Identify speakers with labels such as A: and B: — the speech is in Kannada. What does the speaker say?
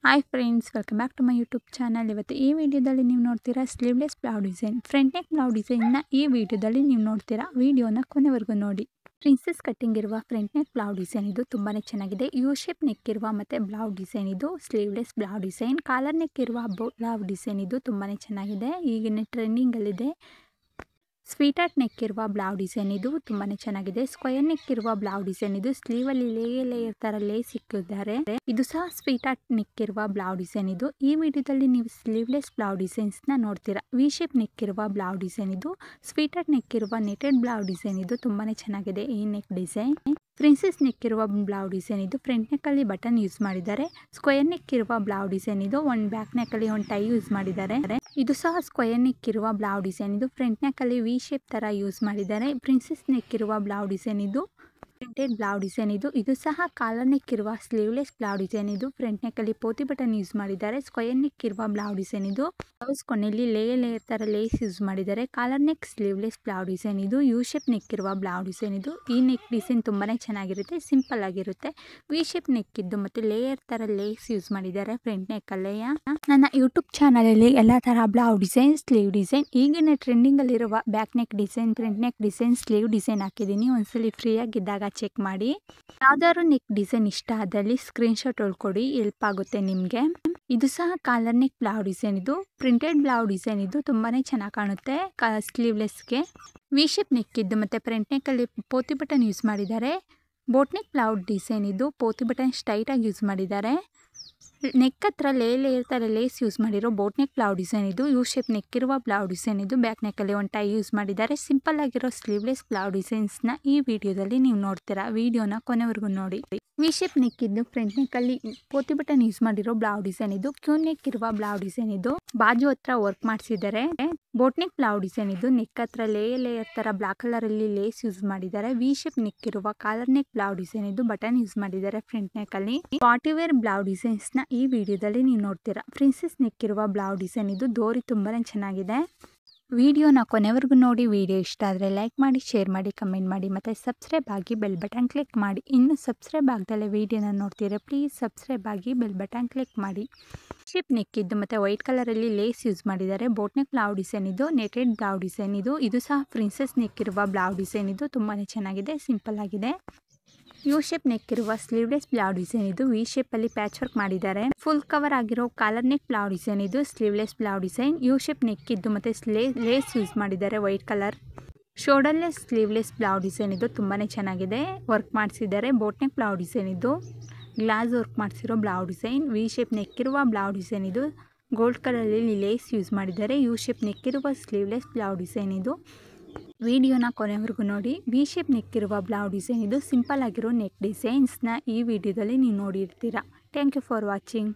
A: Hi friends, welcome back to my YouTube channel. ಇವತ್ತು ಈ ವಿಡಿಯೋದಲ್ಲಿ ನೀವು ನೋಡ್ತೀರಾ sleeveless blouse design, front neck blouse ಡಿಸೈನ್ನ ಈ ವಿಡಿಯೋದಲ್ಲಿ ನೀವು ನೋಡ್ತೀರಾ. ವಿಡಿಯೋನ ಕೊನೆವರೆಗೂ ನೋಡಿ. ಪ್ರಿನ್ಸೆಸ್ ಕಟ್ಟಿಂಗ್ ಇರುವ ಫ್ರಂಟ್ ನೆಕ್ ಬ್ಲೌಸ್ ಡಿಸೈನ್ ಇದು ತುಂಬಾ ಚೆನ್ನಾಗಿದೆ. ಯು ಶೇಪ್ ನೆಕ್ ಇರುವ ಮತ್ತು ಬ್ಲೌಸ್ ಡಿಸೈನ್ ಇದು sleeveless blouse design. Collar neck ಇರುವ ಬ್ಲೌಸ್ ಡಿಸೈನ್ ಇದು ತುಂಬಾ ಚೆನ್ನಾಗಿದೆ, ಈಗಿನ ಟ್ರೆಂಡಿಂಗಲ್ಲಿದೆ. ಸ್ವೀಟ್ ಹಾರ್ಟ್ ನೆಕ್ ಇರುವ ಬ್ಲೌಸ್ ಡಿಸೈನ್ ಇದು ತುಂಬಾ ಚೆನ್ನಾಗಿದೆ. ಸ್ಕ್ವೇರ್ ನೆಕ್ ಇರುವ ಬ್ಲೌಸ್ ಡಿಸೈನ್ ಇದು ಸ್ಲೀವಲ್ಲಿ ಲೇಯರ್ ತರ ಲೇಸ್ ಇಕ್ಕಿದ್ದಾರೆ. ಇದು ಸಹ ಸ್ವೀಟ್ ಹಾರ್ಟ್ ನೆಕ್ ಇರುವ ಬ್ಲೌಸ್ ಡಿಸೈನ್ ಇದು. ಈ ವಿಡಿಯೋದಲ್ಲಿ ನೀವು ಸ್ಲೀವ್ಲೆಸ್ ಬ್ಲೌಸ್ ಡಿಸೈನ್ಸ್ ನ ನೋಡ್ತೀರಾ. ವಿ ಶೇಪ್ ನೆಕ್ ಇರುವ ಬ್ಲೌಸ್ ಡಿಸೈನ್ ಇದು. ಸ್ವೀಟ್ ಹಾರ್ಟ್ ನೆಕ್ ಇರುವ ನೆಟೆಡ್ ಬ್ಲೌಸ್ ಡಿಸೈನ್ ಇದು ತುಂಬಾ ಚೆನ್ನಾಗಿದೆ. ಈ ನೆಕ್ ಡಿಸೈನ್ ಪ್ರಿನ್ಸೆಸ್ ನೆಕ್ ಇರುವ ಬ್ಲೌಸ್ ಡಿಸೈನ್ ಇದು. ಫ್ರಂಟ್ ನೆಕ್ ಅಲ್ಲಿ ಬಟನ್ ಯೂಸ್ ಮಾಡಿದ್ದಾರೆ. ಸ್ಕ್ವೇರ್ ನೆಕ್ ಇರುವ ಬ್ಲೌಸ್ ಡಿಸೈನ್ ಇದು. ಒಂದು ಬ್ಯಾಕ್ ನೆಕ್ ಅಲ್ಲಿ ಒಂದು ಟೈ ಯೂಸ್ ಮಾಡಿದ್ದಾರೆ. ಇದು ಸಹ ಸ್ಕ್ವೇರ್ ನೆಕ್ ಇರುವ ಬ್ಲೌಸ್ ಡಿಸೈನ್ ಇದು. ಫ್ರಂಟ್ ನೆಕ್ ಅಲ್ಲಿ ವಿ ಶೇಪ್ ತರ ಯೂಸ್ ಮಾಡಿದ್ದಾರೆ. ಪ್ರಿನ್ಸೆಸ್ ನೆಕ್ ಇರುವ ಬ್ಲೌಸ್ ಡಿಸೈನ್ ಇದು. ಪ್ರಿಂಟೆಡ್ ಬ್ಲೌಸ್ ಡಿಸೈನ್ ಇದು. ಇದು ಸಹ ಕಾಲರ್ ನೆಕ್ ಇರುವ ಸ್ಲೀವ್ಲೆಸ್ ಬ್ಲೌಸ್ ಡಿಸೈನ್ ಇದು. ಫ್ರಂಟ್ ನೆಕ್ ಅಲ್ಲಿ ಪೋತಿ ಬಟನ್ ಯೂಸ್ ಮಾಡಿದ್ದಾರೆ. ಸ್ಕ್ವೇರ್ ನೆಕ್ ಇರುವ ಬ್ಲೌಸ್ ಡಿಸೈನ್ ಇದು. ಬ್ಲೌಸ್ ಕೊನೆಯಲ್ಲಿ ಲೇಯರ್ ತರ ಲೇಸ್ ಯೂಸ್ ಮಾಡಿದ್ದಾರೆ. Collar neck sleeveless blouse design ಇದು. ಯು ಶೇಪ್ ನೆಕ್ ಇರುವ ಬ್ಲೌಸ್ ಡಿಸೈನ್ ಇದು. ಈ ನೆಕ್ ಡಿಸೈನ್ ತುಂಬಾನೇ ಚೆನ್ನಾಗಿರುತ್ತೆ, ಸಿಂಪಲ್ ಆಗಿರುತ್ತೆ. ವಿ ಶೇಪ್ ನೆಕ್ ಇದ್ದು ಮತ್ತೆ ಲೇಯರ್ ತರ ಲೇಸ್ ಯೂಸ್ ಮಾಡಿದ್ದಾರೆ ಫ್ರಂಟ್ ನೆಕ್ ಅಲ್ಲೇ. ನನ್ನ ಯೂಟ್ಯೂಬ್ ಚಾನಲ್ ಅಲ್ಲಿ ಎಲ್ಲಾ ತರ ಬ್ಲೌಸ್ ಡಿಸೈನ್, ಸ್ಲೀವ್ ಡಿಸೈನ್, ಈಗಿನ ಟ್ರೆಂಡಿಂಗ್ ಅಲ್ಲಿರುವ back neck design, front neck design, sleeve design ಹಾಕಿದ್ದೀನಿ. ಒಂದ್ಸಲಿ ಫ್ರೀ ಆಗಿದ್ದಾಗ ಚೆಕ್ ಮಾಡಿ. ಯಾವ್ದಾದ್ರು ನೆಕ್ ಡಿಸೈನ್ ಇಷ್ಟ ಆದಲ್ಲಿ ಸ್ಕ್ರೀನ್ ಶಾಟ್ ಹೊಳ್ಕೊಡಿ, ಹೆಲ್ಪ್ ಆಗುತ್ತೆ ನಿಮ್ಗೆ. ಇದು ಸಹ ಕಾಲರ್ ನೆಕ್ ಬ್ಲೌಸ್ ಡಿಸೈನ್ ಇದು. ಪ್ರಿಂಟೆಡ್ ಬ್ಲೌಸ್ ಡಿಸೈನ್ ಇದು. ತುಂಬಾನೇ ಚೆನ್ನಾಗಿ ಕಾಣುತ್ತೆ ಸ್ಲೀವ್ಲೆಸ್ಗೆ. ವಿ ಶೇಪ್ ನೆಕ್ ಇದ್ದು ಮತ್ತೆ ಫ್ರಂಟ್ ನೆಕ್ ಅಲ್ಲಿ ಪೋತಿ ಬಟನ್ ಯೂಸ್ ಮಾಡಿದ್ದಾರೆ. ಬೋಟ್ ನೆಕ್ ಬ್ಲೌಸ್ ಡಿಸೈನ್ ಇದು. ಪೋತಿ ಬಟನ್ ಸ್ಟ್ರೈಟ್ ಆಗಿ ಯೂಸ್ ಮಾಡಿದ್ದಾರೆ. ನೆಕ್ ಹತ್ರ ಲೇಯರ್ ತರ ಲೇಸ್ ಯೂಸ್ ಮಾಡಿರೋ ಬೋಟ್ ನೆಕ್ ಬ್ಲೌಸ್ ಡಿಸೈನ್ ಇದು. ಯು ಶೇಪ್ ನೆಕ್ ಇರುವ ಬ್ಲೌಸ್ ಡಿಸೈನ್ ಇದು. ಬ್ಯಾಕ್ ನೆಕ್ ಅಲ್ಲಿ ಒಂದು ಟೈ ಯೂಸ್ ಮಾಡಿದ್ದಾರೆ. ಸಿಂಪಲ್ ಆಗಿರೋ ಸ್ಲೀವ್ಲೆಸ್ ಬ್ಲೌಸ್ ಡಿಸೈನ್ಸ್ ನ ಈ ವಿಡಿಯೋದಲ್ಲಿ ನೀವು ನೋಡ್ತೀರಾ. ವಿಡಿಯೋನ ಕೊನೆವರೆಗೂ ನೋಡಿ. ವಿ ಶೇಪ್ ನೆಕ್ ಇದ್ದು ಫ್ರಂಟ್ ನೆಕ್ ಅಲ್ಲಿ ಪೋತಿ ಬಟನ್ ಯೂಸ್ ಮಾಡಿರೋ ಬ್ಲೌಸ್ ಡಿಸೈನ್ ಇದು. ಕ್ಯೂ ನೆಕ್ ಇರುವ ಬ್ಲೌಸ್ ಡಿಸೈನ್ ಇದು. ಬಾಜು ಹತ್ರ ವರ್ಕ್ ಮಾಡಿಸಿದ್ದಾರೆ. ಬೋಟ್ ನೆಕ್ ಬ್ಲೌಸ್ ಡಿಸೈನ್ ಇದು. ನೆಕ್ ಹತ್ರ ಲೇಯರ್ ತರ ಬ್ಲಾಕ್ ಕಲರ್ ಅಲ್ಲಿ ಲೇಸ್ ಯೂಸ್ ಮಾಡಿದ್ದಾರೆ. ವಿ ಶೇಪ್ ನೆಕ್ ಇರುವ ಕಾಲರ್ ನೆಕ್ ಬ್ಲೌಸ್ ಡಿಸೈನ್ ಇದು. ಬಟನ್ ಯೂಸ್ ಮಾಡಿದ್ದಾರೆ ಫ್ರಂಟ್ ನೆಕ್ ಅಲ್ಲಿ. ಪಾರ್ಟಿ ವೇರ್ ಬ್ಲೌಸ್ ಡಿಸೈನ್ಸ್ ನ ಈ ವಿಡಿಯೋದಲ್ಲಿ ನೀವು ನೋಡ್ತೀರಾ. ಪ್ರಿನ್ಸೆಸ್ ನೆಕ್ ಇರುವ ಬ್ಲೌಸ್ ಡಿಸೈನ್ ಇದು. ದೋರಿ ತುಂಬಾನೇ ಚೆನ್ನಾಗಿದೆ. ವಿಡಿಯೋನ ಕೊನೆವರೆಗೂ ನೋಡಿ. ವಿಡಿಯೋ ಇಷ್ಟ ಆದರೆ ಲೈಕ್ ಮಾಡಿ, ಶೇರ್ ಮಾಡಿ, ಕಮೆಂಟ್ ಮಾಡಿ ಮತ್ತು ಸಬ್ಸ್ಕ್ರೈಬ್ ಆಗಿ ಬೆಲ್ ಬಟನ್ ಕ್ಲಿಕ್ ಮಾಡಿ. ಇನ್ನು ಸಬ್ಸ್ಕ್ರೈಬ್ ಆಗದಲ್ಲೇ ವಿಡಿಯೋನ ನೋಡ್ತೀರಾ, ಪ್ಲೀಸ್ ಸಬ್ಸ್ಕ್ರೈಬ್ ಆಗಿ ಬೆಲ್ ಬಟನ್ ಕ್ಲಿಕ್ ಮಾಡಿ. ಶೇಪ್ ನೆಕ್ ಇದ್ದು ಮತ್ತು ವೈಟ್ ಕಲರಲ್ಲಿ ಲೇಸ್ ಯೂಸ್ ಮಾಡಿದ್ದಾರೆ. ಬೋಟ್ ನೆಕ್ ಬ್ಲೌಸ್ ಡಿಸೈನ್ ಇದು. ನೆಟೆಡ್ ಬ್ಲೌಸ್ ಡಿಸೈನ್ ಇದು. ಇದು ಸಹ ಪ್ರಿನ್ಸೆಸ್ ನೆಕ್ ಇರುವ ಬ್ಲೌಸ್ ಡಿಸೈನ್ ಇದು. ತುಂಬಾ ಚೆನ್ನಾಗಿದೆ, ಸಿಂಪಲ್ ಆಗಿದೆ. ಯು ಶೇಪ್ ನೆಕ್ ಇರುವ ಸ್ಲೀವ್ಲೆಸ್ ಬ್ಲೌಸ್ ಡಿಸೈನ್ ಇದು. ವಿ ಶೇಪ್ ಅಲ್ಲಿ ಪ್ಯಾಚ್ ವರ್ಕ್ ಮಾಡಿದ್ದಾರೆ. ಫುಲ್ ಕವರ್ ಆಗಿರೋ ಕಾಲರ್ ನೆಕ್ ಬ್ಲೌಸ್ ಡಿಸೈನ್ ಇದು. Sleeveless blouse design. You shape neck ಇದ್ದು ಮತ್ತೆ ಲೇಸ್ ಯೂಸ್ ಮಾಡಿದ್ದಾರೆ white colour. Shoulderless sleeveless blouse design ಇದು. ತುಂಬಾನೇ ಚೆನ್ನಾಗಿದೆ, ವರ್ಕ್ ಮಾಡಿಸಿದ್ದಾರೆ. ಬೋಟ್ ನೆಕ್ ಬ್ಲೌಸ್ ಡಿಸೈನ್ ಇದು. ಗ್ಲಾಸ್ ವರ್ಕ್ ಮಾಡಿಸಿರೋ blouse design. V shape neck ಇರುವ ಬ್ಲೌಸ್ ಡಿಸೈನ್ ಇದು. ಗೋಲ್ಡ್ ಕಲರ್ ಅಲ್ಲಿ ಲೇಸ್ ಯೂಸ್ ಮಾಡಿದ್ದಾರೆ. ಯು ಶೇಪ್ ನೆಕ್ ಇರುವ ಸ್ಲೀವ್ಲೆಸ್ ಬ್ಲೌಸ್ ಡಿಸೈನ್ ಇದು. ವಿಡಿಯೋನ ಕೊನೆವರೆಗೂ ನೋಡಿ. ವಿ ಶೇಪ್ ನೆಕ್ ಇರುವ ಬ್ಲೌಸ್ ಡಿಸೈನ್ ಇದು. ಸಿಂಪಲ್ ಆಗಿರೋ ನೆಕ್ ಡಿಸೈನ್ಸ್ನ ಈ ವಿಡಿಯೋದಲ್ಲಿ ನೀವು ನೋಡಿರ್ತೀರಾ. Thank you for watching.